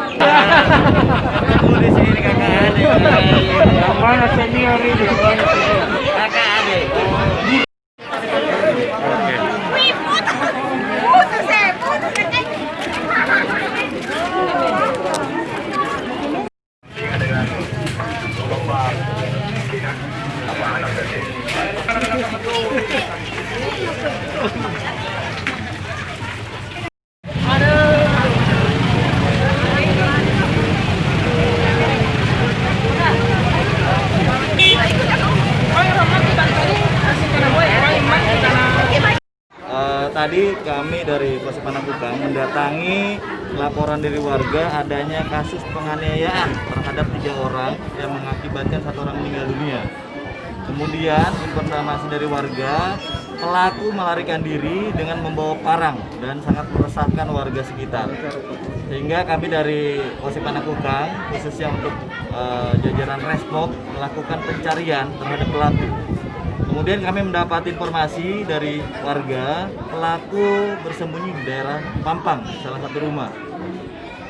Ketemu di sini kakak adik. Yang mana senior ini? Kakak adik. Tadi kami dari Polsek Panakukang mendatangi laporan dari warga adanya kasus penganiayaan terhadap 3 orang yang mengakibatkan 1 orang meninggal dunia. Kemudian informasi dari warga, pelaku melarikan diri dengan membawa parang dan sangat meresahkan warga sekitar. Sehingga kami dari Polsek Panakukang khususnya untuk jajaran Resmob melakukan pencarian terhadap pelaku. Kemudian kami mendapat informasi dari warga, pelaku bersembunyi di daerah Pampang, salah satu rumah.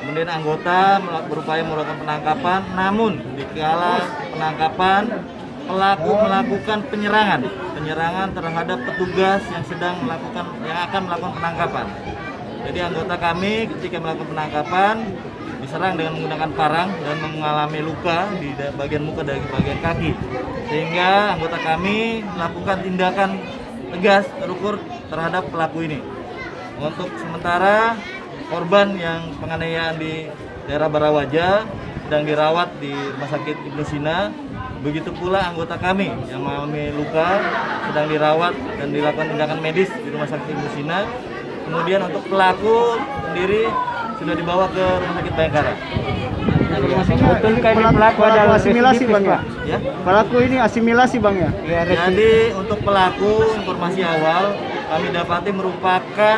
Kemudian anggota berupaya melakukan penangkapan, namun di kala penangkapan, pelaku melakukan penyerangan terhadap petugas yang akan melakukan penangkapan. Jadi anggota kami ketika melakukan penangkapan diserang dengan menggunakan parang dan mengalami luka di bagian muka dan bagian kaki, sehingga anggota kami melakukan tindakan tegas terukur terhadap pelaku ini. Untuk sementara korban yang penganiayaan di daerah Barawaja sedang dirawat di Rumah Sakit Ibnu Sina, begitu pula anggota kami yang mengalami luka sedang dirawat dan dilakukan tindakan medis di Rumah Sakit Ibnu Sina. Kemudian untuk pelaku sendiri sudah dibawa ke Rumah Sakit Bayangkara. Betul kan pelaku adalah asimilasi bang ya? Ya. Pelaku ini asimilasi bang ya? Jadi untuk pelaku informasi awal kami dapati merupakan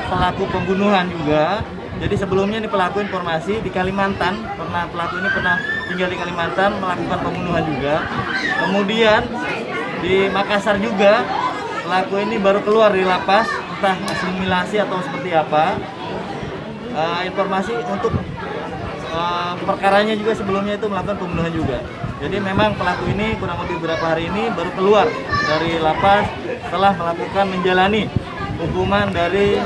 pelaku pembunuhan juga. Jadi sebelumnya ini pelaku informasi di Kalimantan, pelaku ini pernah tinggal di Kalimantan melakukan pembunuhan juga. Kemudian di Makassar juga pelaku ini baru keluar dari lapas, entah asimilasi atau seperti apa. Informasi untuk perkaranya juga sebelumnya itu melakukan pembunuhan juga. Jadi memang pelaku ini kurang lebih beberapa hari ini baru keluar dari lapas setelah melakukan menjalani hukuman dari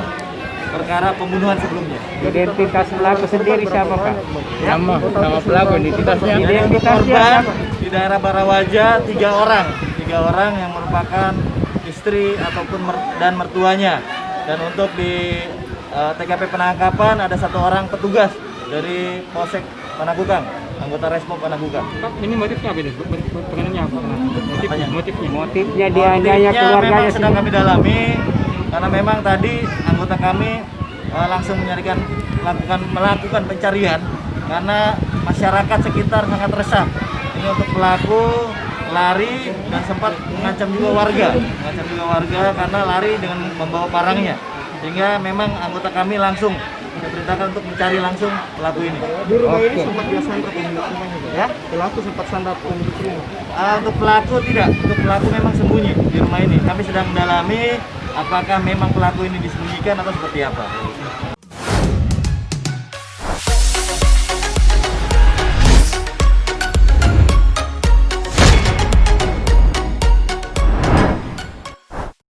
perkara pembunuhan sebelumnya. Identitas pelaku sendiri siapa Pak? Nama pelaku identitasnya. Untuk korban di daerah Barawaja 3 orang yang merupakan istri ataupun dan mertuanya. Dan untuk di TKP penangkapan ada 1 orang petugas dari Polsek Panakukang, anggota Resmob Panakukang. Ini motifnya apa ini? Pengennya apa? Motifnya dia hanya keluarganya memang sedang kami dalami karena memang tadi anggota kami langsung melakukan pencarian karena masyarakat sekitar sangat resah. Ini untuk pelaku lari dan sempat mengancam juga warga karena lari dengan membawa parangnya. Sehingga memang anggota kami langsung diperintahkan untuk mencari langsung pelaku ini. Di rumah ini sempat dia sandra pemilik rumahnya ya? Pelaku sempat sandra pemilik rumah? Untuk pelaku tidak, untuk pelaku memang sembunyi di rumah ini. Kami sedang mendalami apakah memang pelaku ini disembunyikan atau seperti apa.